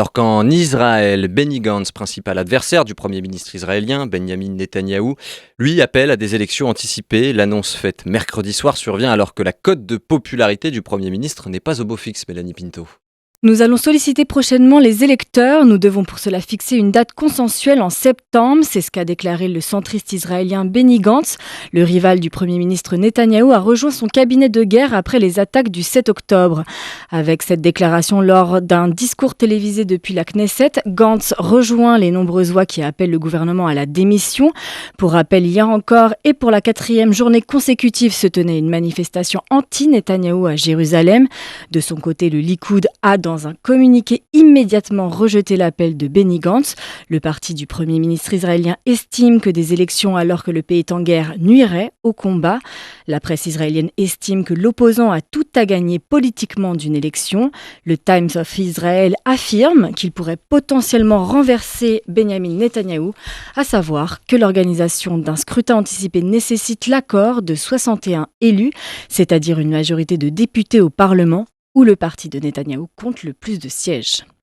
Alors qu'en Israël, Benny Gantz, principal adversaire du Premier ministre israélien, Benjamin Netanyahou, lui appelle à des élections anticipées. L'annonce faite mercredi soir survient alors que la cote de popularité du Premier ministre n'est pas au beau fixe, Mélanie Pinto. Nous allons solliciter prochainement les électeurs. Nous devons pour cela fixer une date consensuelle en septembre. C'est ce qu'a déclaré le centriste israélien Benny Gantz. Le rival du Premier ministre Netanyahou a rejoint son cabinet de guerre après les attaques du 7 octobre. Avec cette déclaration lors d'un discours télévisé depuis la Knesset, Gantz rejoint les nombreuses voix qui appellent le gouvernement à la démission. Pour rappel, hier encore et pour la 4e journée consécutive se tenait une manifestation anti-Netanyahou à Jérusalem. De son côté, le Likoud a dans un communiqué immédiatement rejeté l'appel de Benny Gantz. Le parti du Premier ministre israélien estime que des élections alors que le pays est en guerre nuiraient au combat. La presse israélienne estime que l'opposant a tout à gagner politiquement d'une élection. Le Times of Israel affirme qu'il pourrait potentiellement renverser Benjamin Netanyahou, à savoir que l'organisation d'un scrutin anticipé nécessite l'accord de 61 élus, c'est-à-dire une majorité de députés au Parlement, où le parti de Netanyahou compte le plus de sièges.